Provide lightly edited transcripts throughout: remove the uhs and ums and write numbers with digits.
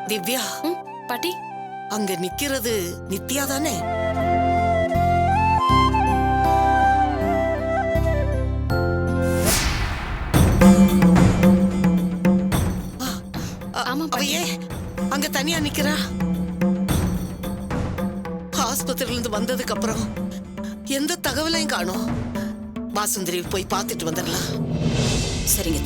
திவ்யா, பாட்டி, அங்க நிக்கிறது நித்யா தானே? ஆமா அவ ஏன் அங்க தனியா நிக்கிறா? ஆஸ்பத்திரியில இருந்து வந்ததுக்கு அப்புறம் எந்த தகவலையும் காணோம். வாசுந்தரி போய் பார்த்துட்டு வந்துடலாம். சரிங்க.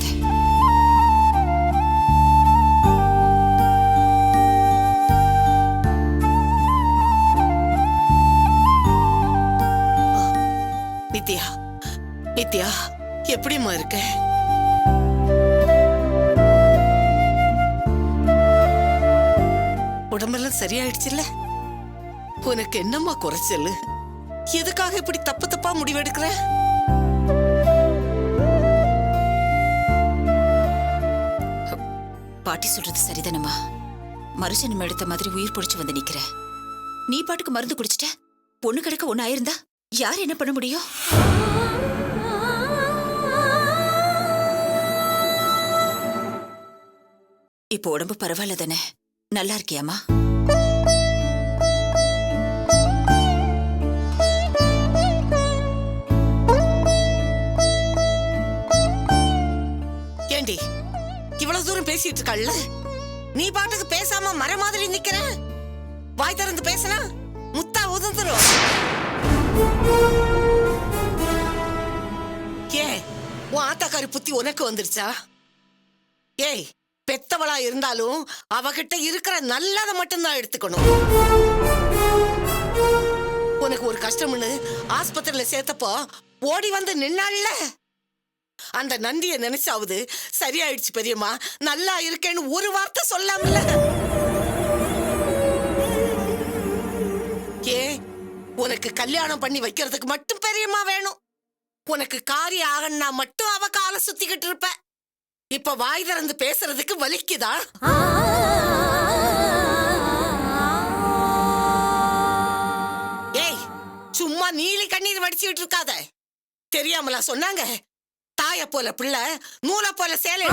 நித்யா, நித்யா, எப்படிம்மா இருக்க? உடம்பெல்லாம் சரியாயிடுச்சுல்ல? உனக்கு என்னம்மா குறைச்சல்? எதுக்காக இப்படி தப்பு தப்பா முடிவெடுக்கிற? பாட்டி சொல்றது சரிதானம்மா. மறுஜன்மம் எடுத்த மாதிரி உயிர் பொடிச்சு வந்து நிக்கிற. நீ பாட்டுக்கு மருந்து குடிச்சிட்ட. பொண்ணு கிடக்க ஒண்ணு ஆயிருந்தா யார் என்ன பண்ண முடியும்? இப்போ உடம்பு பரவாயில்ல தானே? நல்லா இருக்கியாமா? ஏண்டி இவ்வளவு தூரம் பேசிட்டு இருக்கல்ல, நீ பாட்டுக்கு பேசாம மர மாதிரி நிக்கிற. வாய் திறந்து பேசினா முத்தா உதிர்ந்துரும். ஏன் உன் ஆத்தாக்காரி புத்தி உனக்கு வந்துருச்சா? ஏய், பெத்தவளா இருந்தாலும் அவகிட்ட இருக்கிற நல்லதை மட்டும்தான் எடுத்துக்கணும். உனக்கு ஒரு கஷ்டம்னு ஆஸ்பத்திரியில சேர்த்தப்போ ஓடி வந்து நின்னாள்ல, அந்த நந்திய நினைச்சாவது சரியாயிடுச்சு பெரியம்மா, நல்லா இருக்கேன்னு ஒரு வார்த்தை சொல்லாமல. ஏ, உனக்கு கல்யாணம் பண்ணி வைக்கிறதுக்கு மட்டும் பெரியம்மா வேணும். உனக்கு காரியம் ஆகணும்னா மட்டும் அவ காலை சுத்திக்கிட்டு இருப்ப. இப்ப வாய் திறந்து பேசுறதுக்கு வலிக்குதா? ஏய், சும்மா நீலி கண்ணீர் வடிச்சுட்டு இருக்காத. தெரியாமலா சொன்னாங்க, தாய போல பிள்ளை நூலை போல சேலை.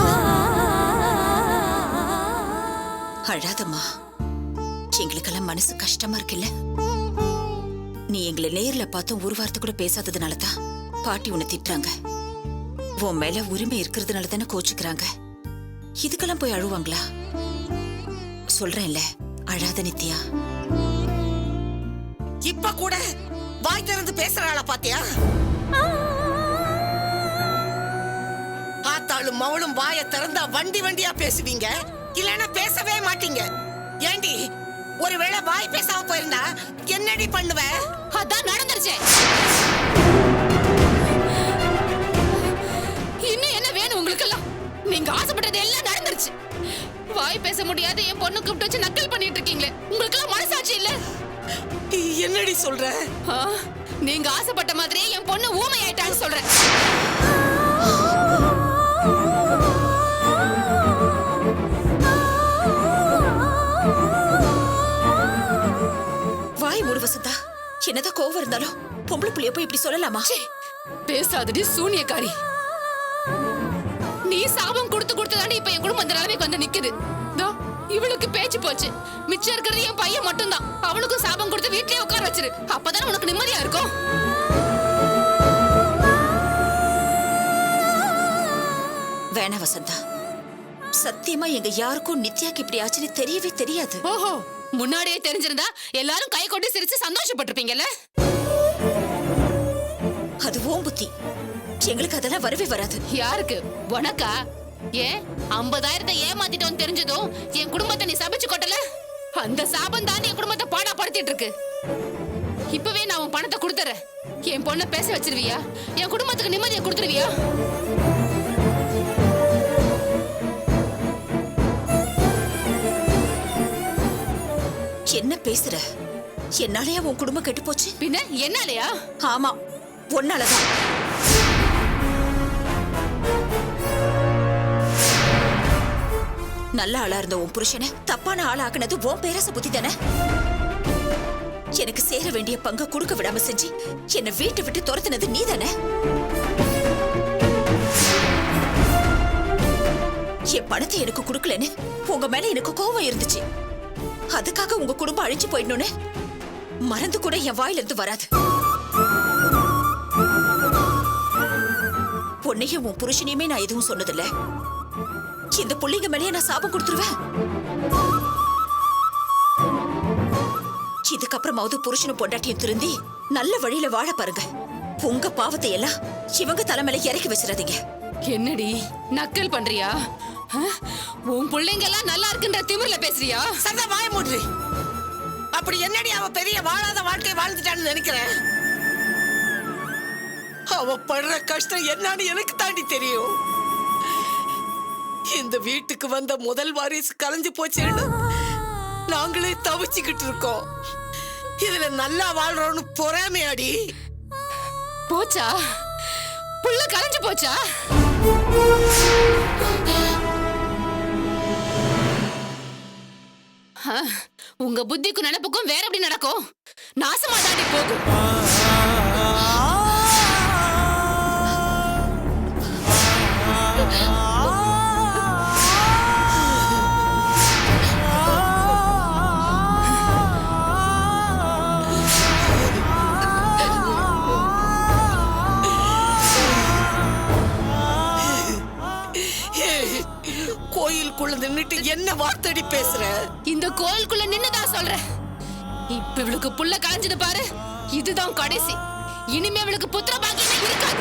அழாதம்மா, எங்களுக்கெல்லாம் மனசு கஷ்டமா இருக்குல்ல. நீ எங்களை நேர்ல பார்த்தும் ஒரு வார்த்தை கூட பேசாததுனாலதான் பாட்டி உன்னை திட்டுறாங்க. உன் மேல உரிமை இருக்கிறதுனால தானே கோச்சுக்கிறாங்க. இதுக்கெல்லாம் போய் அழுவாங்களா? சொல்றேன்ல, அழாத நித்யா. இப்ப கூட வாய் திறந்து பேசுறாளா பாத்தியா? ஆத்தாளும் மவளும் வாய திறந்தா வண்டி வண்டியா பேசுவீங்க, இல்லன்னா பேசவே மாட்டீங்க. ஏண்டி, ஒருவேளை வாய் பேசாம போயிருந்தா என்னடி பண்ணுவ? அதான் நடந்துருச்சு. இன்னும் என்ன வேணும் உங்களுக்கெல்லாம்? நீங்க ஆசைப்பட்டது எல்லாம் நடந்துருச்சு. வாய் பேச முடியாத என் பொண்ணு கூப்பிட்டு வச்சு நக்கல் பண்ணிட்டு இருக்கீங்களே, உங்களுக்கெல்லாம் மனசாட்சி இல்ல? என்னடி சொல்ற? நீங்க ஆசைப்பட்ட மாதிரியே என் பொண்ணு ஊமை ஆயிட்டான்னு சொல்றேன். வாய் மூடு வசந்தா. என்னதான் கோவம் இருந்தாலும் பொம்பளை புள்ளிய போய் இப்படி சொல்லலாமா? பேசாதடி சூனியக்காரி. நீ சாபம் கொடுத்து கொடுத்ததாண்டி இப்ப என் குடும்பம் அந்த நிலைமைக்கு வந்து நிக்குது. இவளுக்கு பேச்சு போச்சு. மிச்சம் இருக்கிறது என் பையன் மட்டும்தான். அவனுக்கும் சாபம் கொடுத்து வீட்லயே உட்கார வச்சிரு. அப்பதான் உனக்கு நிம்மதியா இருக்கும். வேணா வசந்தா, சத்தியமா எங்க யாருக்கும் நித்யாக்கு இப்படி ஆச்சுன்னு தெரியவே தெரியாது. ஓஹோ, முன்னாடியே தெரிஞ்சிருந்தா எல்லாரும் கை கொட்டி சிரிச்சு சந்தோஷப்பட்டிருப்பீங்கல்ல. அது ஓம் புத்தி. எங்களுக்கு அதெல்லாம் வரவே வராது. யாருக்கு? உனக்கா? ஏன் 50,000 ஏமாத்திட்டோன்னு தெரிஞ்சதும் என் குடும்பத்தை நீ சபிச்சு கொட்டல? அந்த சாபம் தான் என் குடும்பத்தை பாடாப்படுத்திட்டு இருக்கு. இப்பவே நான் உன் பணத்தை கொடுத்துறேன். என் பொண்ணை பேச வச்சிருவியா? என் குடும்பத்துக்கு நிம்மதியை கொடுத்துருவியா? என்ன பேசுற? என்னாலயா உன் குடும்பம் கெட்டு போச்சு? பின்ன என்னாலயா? ஆமா, ஒன்னாலதான். நல்ல ஆளா இருந்த உன் புருஷனை தப்பான ஆளா ஆக்குனது உன் பேரச புத்தி தானே? எனக்கு சேர வேண்டிய பங்க கொடுக்க விடாம செஞ்சு என்னை வீட்டை விட்டு துரத்துனது நீ தானே? என் பணத்தை எனக்கு கொடுக்கலன்னு உங்க மேல எனக்கு கோவம் இருந்துச்சு. அதுக்காக உங்க குடும்பம் அழிஞ்சு போயிடணும்னு மறந்து கூட என் வாயில இருந்து வராது. பொன்னையும் உன் புருஷனையுமே நான் எதுவும் சொன்னதில்ல. இந்த புள்ளைங்க மேலேயே நான் சாபம் கொடுத்துருவேன். இதுக்கப்புறமாவது புருஷனும் பொண்டாட்டியும் திருந்தி நல்ல வழியில வாழ பாருங்க. உங்க பாவத்தை எல்லாம் இவங்க தலைமையில இறக்கி வச்சிடாதீங்க. என்னடி நக்கல் பண்றியா? உன் பிள்ளைங்க எல்லாம் நல்லா இருக்குன்ற திமிர்ல பேசுறியா? சதா வாய மூடுறி. அப்படி என்னடி அவ பெரிய வாழாத வாழ்க்கை வாழ்ந்துட்டான்னு நினைக்கிறேன்? அவ படுற கஷ்டம் என்னன்னு எனக்கு தாண்டி தெரியும். இந்த வீட்டுக்கு வந்த முதல் வாரிசு கலைஞ்சு போச்சுன்னு நாங்களே தவிச்சுக்கிட்டு இருக்கோம். இதுல நல்லா வாழ்றோம்னு பொறாமையாடி. போச்சா? புள்ள கலைஞ்சு போச்சா? உங்க புத்திக்கும் நினைப்புக்கும் வேற எப்படி நடக்கும்? நாசமா தாண்டி போகும். கோயிலுக்குள்ள நின்னுட்டு என்ன வார்த்தடி பேசுற? இந்த கோயிலுக்குள்ள நின்னுதான் சொல்றேன். இப்ப இவளுக்கு புள்ள கலைஞ்சது பாரு, இதுதான் கடைசி. இனிமே இவளுக்கு புத்திர பாக்கியமே இருக்காது.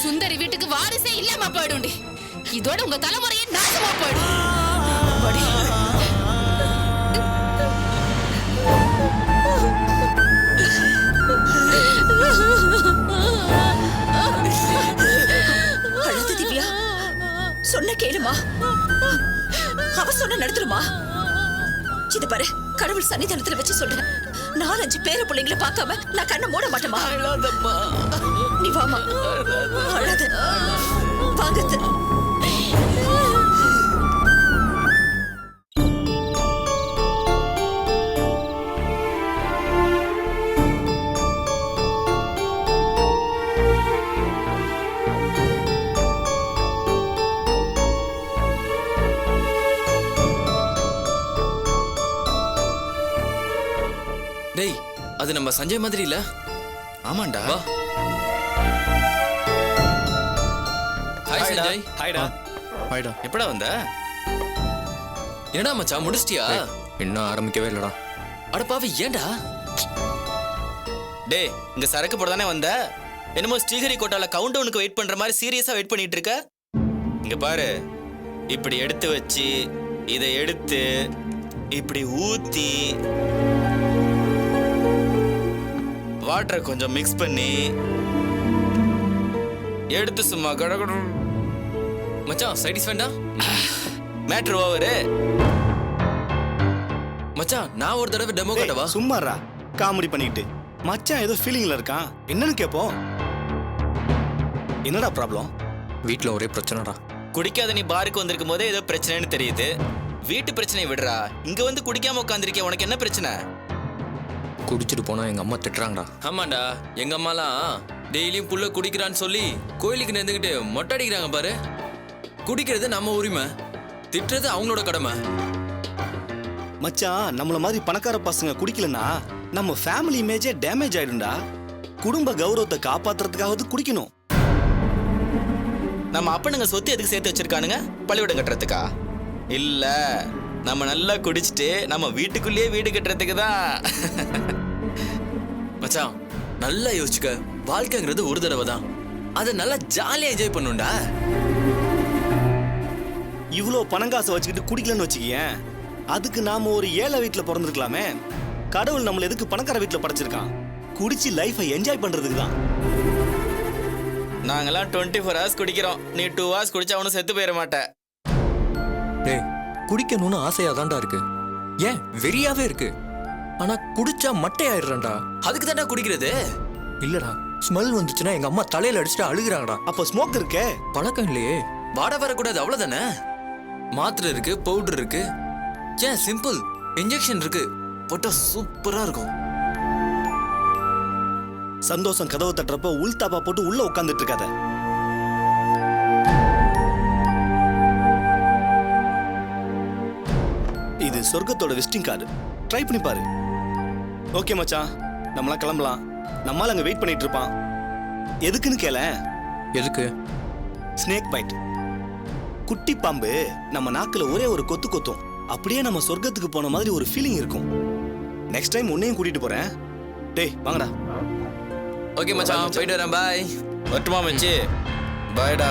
சுந்தரி வீட்டுக்கு வாரிசே இல்லாம போயிடும்டி. இதோட உங்க தலைமுறையே நாசமா போயிடும். அழுது திவ்யா, சொன்ன கேளுமா. அவ சொன்ன நடத்துருமா. இது பாரு, கடவுள் சன்னிதானத்துல வச்சு சொல்றேன். 4-5 பேர பிள்ளைங்களை பார்க்காம நான் கண்ணை மூட மாட்டேமா. அழாதம்மா. நீ வாமா. அழாத. வாங்கத்து. டேய், அது நம்ம சஞ்சய் மாதிரி இல்ல? ஆமாண்டா. வா. ஹாய் சஞ்சய். ஹாய்டா. ஹாய்டா. எப்படா வந்த? என்னடா மச்சான் முடிச்சிட்டியா? இன்னும் ஆரம்பிக்கவே இல்லடா. அட பாவி, ஏன்டா? டேய், இங்க சரக்கு போட தானே வந்த? என்னமோ ஸ்ரீஹரிகோட்டால கவுண்ட் டவுனுக்கு வெயிட் பண்ற மாதிரி சீரியஸா வெயிட் பண்ணிட்டு இருக்க? இங்க பாரு, இப்படி எடுத்து வச்சு இதை எடுத்து இப்படி ஊத்தி வாட்டரை கொஞ்சம் மிக்ஸ் பண்ணி எடுத்து சும்மா கடகட. மச்சான் சைடிஸ் வேண்டா? Matter over. மச்சான் நான் ஒரு தடவை டெமோ காட்டவா? சும்மாரா காமெடி பண்ணிக்கிட்டு. மச்சான் ஏதோ ஃபீலிங்ல இருக்கான். என்னன்னு கேப்போம். என்னடா ப்ராப்ளம்? வீட்ல ஒரே பிரச்சனைடா. குடிக்காத நீ பாருக்கு வந்திருக்கும் போதே ஏதோ பிரச்சனைன்னு தெரியுது. வீட்டு பிரச்சனையை விடுறா. இங்க வந்து குடிக்காம உட்காந்துருக்கே, உனக்கு என்ன பிரச்சனை? குடிச்சிட்டு போனா எங்க அம்மா திட்டுறாங்கடா. ஆமாண்டா, எங்க அம்மாலாம் டெய்லியும் புள்ள குடிக்கிறான்னு சொல்லி கோயிலுக்கு நேர்ந்துக்கிட்டு மொட்டை அடிக்கிறாங்க பாரு. குடிக்கிறது நம்ம உரிமை, திட்டுறது அவங்களோட கடமை. மச்சான், நம்மள மாதிரி பணக்கார பசங்க குடிக்கலனா நம்ம ஃபேமிலி இமேஜே டேமேஜ் ஆயிடும்டா. குடும்ப கௌரவத்தை காப்பாத்துறதுக்காவது குடிக்கணும். நம்ம அப்பனுங்க சொத்து எதுக்கு சேர்த்து வச்சிருக்கானுங்க? பள்ளிக்கூடம் கட்டுறதுக்கா? இல்ல, நம்ம நல்லா குடிச்சிட்டு நம்ம வீட்டுக்குள்ளேயே வீடு கட்டுறதுக்கு தான். மச்சான் நல்லா யோசிச்சுக்க. வாழ்க்கைங்கிறது ஒரு தடவை தான். அதை நல்லா ஜாலியா என்ஜாய் பண்ணுண்டா. இவ்வளோ பணங்காசை வச்சுக்கிட்டு குடிக்கலன்னு வச்சுக்கியேன், அதுக்கு நாம ஒரு ஏழை வீட்டுல பிறந்திருக்கலாமே. கடவுள் நம்மள எதுக்கு பணக்கார வீட்டுல படைச்சிருக்கான்? குடிச்சு லைஃபை என்ஜாய் பண்றதுக்கு தான். நாங்கெல்லாம் 24 hours குடிக்கிறோம். நீ 2 hours குடிச்சா அவனும் செத்து போயிட மாட்ட. டேய், குடிக்கணும்னு ஆசையா தான்டா இருக்கு. ஏன் வெறியாவே இருக்கு. ஆனா குடிச்சா மட்டையாயிடுறேன்டா. அதுக்கு தான்டா குடிக்கிறது. இல்லடா, ஸ்மெல் வந்துச்சுன்னா எங்க அம்மா தலையில அடிச்சுட்டு அழுகுறாங்கடா. அப்ப ஸ்மோக் இருக்கே. பழக்கம் இல்லையே. வாட வரக்கூடாது, அவ்வளவுதானே. மாத்திரை இருக்கு, பவுடர் இருக்கு. ஏன் சிம்பிள் இன்ஜெக்ஷன் இருக்கு, போட்டா சூப்பரா இருக்கும். சந்தோஷம் கதவை தட்டுறப்ப உள்தாப்பா போட்டு உள்ள உட்காந்துட்டு இருக்காத. இது சொர்க்கத்தோட விசிட்டிங் கார்டு. ட்ரை பண்ணி பாரு. ஓகே மச்சான், நம்மளாம் கிளம்பலாம். நம்மால அங்க வெயிட் பண்ணிட்டு இருப்பான். எதுக்குன்னு கேள. எதுக்கு? Snake byte. குட்டி பாம்பு நம்ம நாக்குல ஒரே ஒரு கொத்து கொத்தும். அப்படியே நம்ம சொர்க்கத்துக்கு போன மாதிரி ஒரு ஃபீலிங் இருக்கும். நெக்ஸ்ட் டைம் உன்னையும் கூட்டிட்டு போறேன். டேய் வாங்கடா. ஓகே மச்சான், போயிட்டு வரேன். பாய். வரட்டுமா மச்சி? பாய்டா.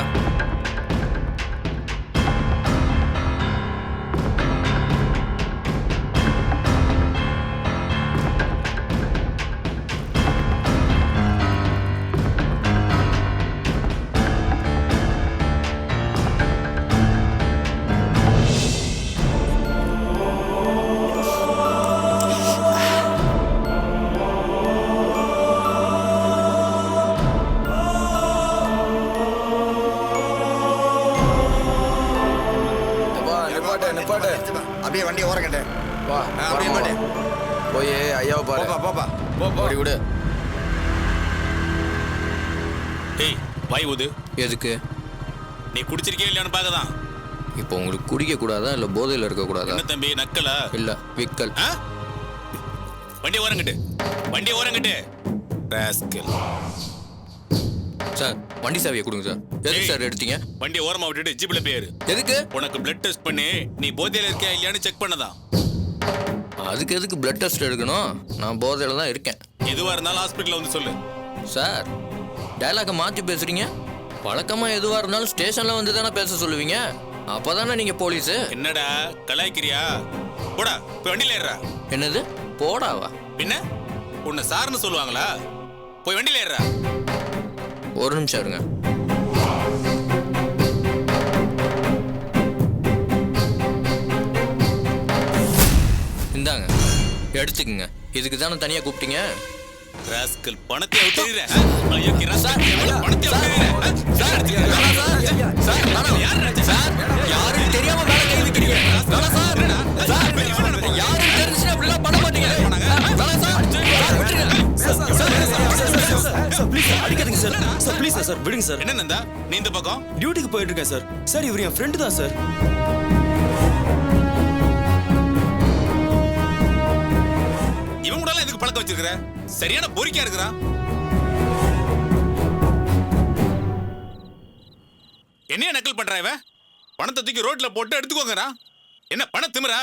அப்படியே வண்டி ஓரங்கட்ட வா அப்படியே மாட்டே போய் ஐயாவை பாரு. போப்பா அப்படி விடு. ஏய் வாய் ஊது. எதுக்கு? நீ குடிச்சிருக்கே இல்லையான்னு பார்க்கதான். இப்போ உங்களுக்கு குடிக்க கூடாதா இல்ல போதையில இருக்க கூடாதா? என்ன தம்பி நக்கலா? இல்ல விக்கல். ஆ? வண்டி ஓரங்கட்டு ராஸ்கல். சார் வண்டி சாவியை கொடுங்க சார். எதுக்கு சார் எடுத்தீங்க? வண்டி ஓரமா விட்டுட்டு ஜீப்ல பேரு. எதுக்கு? உனக்கு பிளட் டெஸ்ட் பண்ணி நீ போதையில இருக்கியா இல்லையான்னு செக் பண்ணதான். அதுக்கு எதுக்கு பிளட் டெஸ்ட் எடுக்கணும்? நான் போதையில தான் இருக்கேன். எதுவா இருந்தாலும் ஹாஸ்பிட்டல்ல வந்து சொல்லு. சார் டயலாக மாற்றி பேசுறீங்க. வழக்கமாக எதுவாக இருந்தாலும் ஸ்டேஷனில் வந்து தானே பேச சொல்லுவீங்க. அப்போ தானே நீங்கள் போலீஸு. என்னடா கலாய்க்கிறியா? போடா போய் வண்டியில ஏறுறா. என்னது போடாவா? பின்ன உன்னை சார்னு சொல்லுவாங்களா? போய் வண்டியில ஏறுறா. ஒரு நிமிஷம் இருங்க. இந்தாங்க எடுத்துக்குங்க. இதுக்கு தானே தனியாக கூப்பிட்டீங்க. ராஸ்கல் பணத்தை அவுத்துறீங்க. ஐயோ கிரா சார் பணத்தை அவுத்துறீங்க. யாரும் தெரியாம மேல கை வைக்கிறீங்க. யாரும் தெரிஞ்சுனா அப்படிலாம் பண்ண மாட்டீங்க. அடிக்காதீங்க சார். சார் ப்ளீஸ் சார் விடுங்க சார். என்ன நந்தா நீ இந்த பக்கம்? டியூட்டிக்கு போயிட்டு இருக்கேன் சார். சார் இவர் என் ஃப்ரெண்டு தான் சார். இவன் கூட எதுக்கு பழக்கம் வச்சிருக்கிற? சரியான பொறுக்கியா இருக்கிறான். என்னைய நக்கல் பண்றான் இவன். பணத்தை தூக்கி ரோட்ல போட்டு எடுத்துக்கோங்கறா. என்ன பண திமிரா?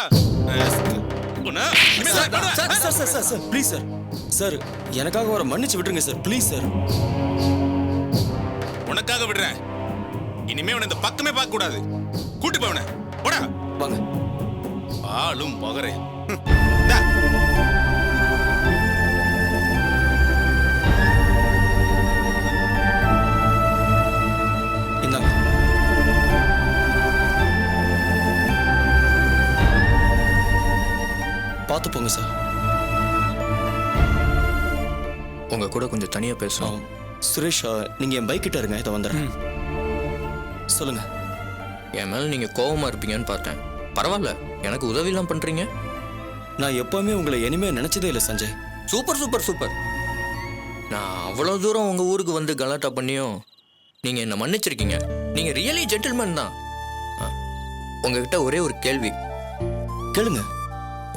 Sir please sir. சார் எனக்காக ஒரு மன்னிச்சு விட்டுருங்க சார். Please sir. உனக்காக விடுறேன். இனிமே உன இந்த பக்கமே பார்க்க கூடாது. கூட்டு போவன போடா. வாங்க. ஆளும் மகரே. இந்தாங்க. பார்த்து போங்க சார். உங்க கூட கொஞ்சம் தனியா பேசணும். சுரேஷ் நீங்க என் பைக் கிட்ட இருங்க. இதை வந்துடுறேன். சொல்லுங்க. என் மேல நீங்க கோவமா இருப்பீங்கன்னு பார்த்தேன். பரவாயில்ல, எனக்கு உதவிலாம் பண்றீங்க. நான் எப்பவுமே உங்களை இனிமே நினைச்சதே இல்லை சஞ்சய். Super super super. நான் அவ்வளவு தூரம் உங்க ஊருக்கு வந்து கலாட்டா பண்ணியும் நீங்க என்ன மன்னிச்சிருக்கீங்க. நீங்க ரியலி ஜென்டில்மேன் தான். உங்ககிட்ட ஒரே ஒரு கேள்வி கேளுங்க.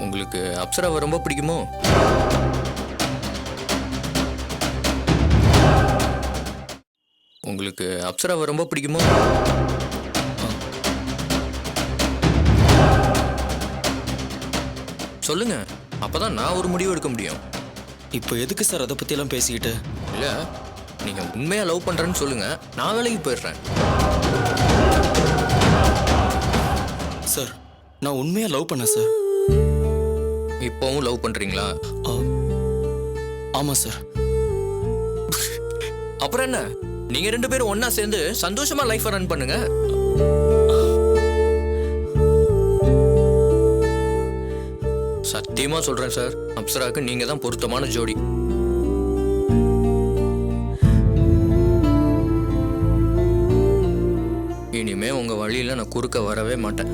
உங்களுக்கு அப்சராவை ரொம்ப பிடிக்குமோ? உங்களுக்கு அப்சராவை ரொம்ப பிடிக்குமோ? சொல்லுங்க, அப்பதான் நான் ஒரு முடிவு எடுக்க முடியும். இப்போ எதுக்கு சார் அதை பத்தி எல்லாம் பேசிக்கிட்டு? இல்ல, நீங்க உண்மையா லவ் பண்றேன்னு சொல்லுங்க, நான் வேலைக்கு போயிடுறேன். சார் நான் உண்மையா லவ் பண்ணேன் சார். இப்பவும் லவ் பண்றீங்களா? ஆமா சார். அப்புறம் என்ன, நீங்க ரெண்டு பேரும் ஒன்னா சேர்ந்து சந்தோஷமா லைஃப் ரன் பண்ணுங்க. சத்தியமா சொல்றேன் சார், அப்சராக்கு நீங்க தான் பொருத்தமான ஜோடி. இனிமே உங்க வழியில இனிமேல் நான் குறுக்க வரவே மாட்டேன்.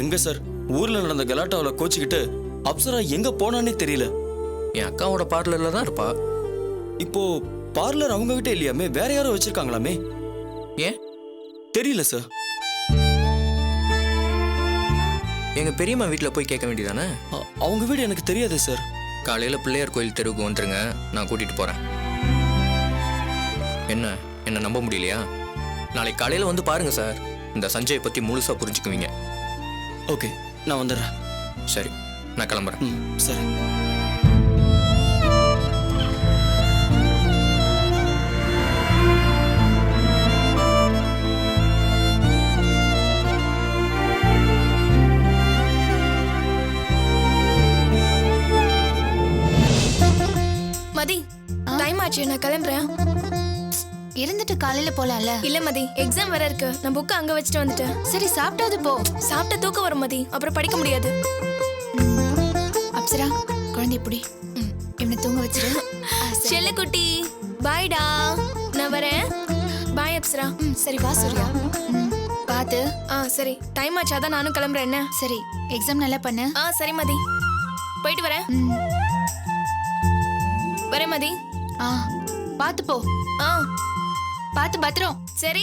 எங்க சார் ஊர்ல நடந்த கலாட்டாவில் கோச்சிக்கிட்டு அப்சரா எங்க போனானே தெரியல. என் அக்காவோட பார்லரில் தான் இருப்பா. இப்போ பார்லர் அவங்க கிட்ட இல்லையாமே, வேற யாரோ வச்சிருக்காங்களாமே. ஏன் தெரியல சார். எங்கள் பெரியம்மா வீட்டில் போய் கேட்க வேண்டியதானே? அவங்க வீடு எனக்கு தெரியாது சார். காலையில் பிள்ளையார் கோயில் தெருவுக்கு வந்துருங்க, நான் கூட்டிகிட்டு போகிறேன். என்ன நம்ப முடியலையா? நாளைக்கு காலையில் வந்து பாருங்க சார், இந்த சஞ்சயை பற்றி முழுசாக புரிஞ்சுக்குவீங்க. ஓகே, நான் வந்துடுறேன். சரி, நான் கிளம்புறேன். சரி. மதி, டைம் ஆச்சு, நான் கிளம்புறேன். இருந்துட்டு காலையில போலாம்ல. இல்ல மதி, எக்ஸாம் வேற இருக்கு. நான் புக் அங்க வச்சுட்டு வந்துட்டேன். சரி, சாப்பிட்டாது போ. சாப்பிட்ட தூக்கம் வரும் மதி, அப்புறம் படிக்க முடியாது. அப்சரா, குழந்தை இப்படி இவனை தூங்க வச்சிரு. செல்லக்குட்டி, பாய்டா. நான் வரேன். பாய் அப்சரா. சரி வா சூர்யா. பாத்து. சரி, டைம் ஆச்சு, அதான் நானும் கிளம்புறேன். என்ன? சரி, எக்ஸாம் நல்லா பண்ணு. சரி மதி, போயிட்டு வரேன். வரேன் மதி. பாத்து போ. ஆ பாத்து பத்திரம். சரி.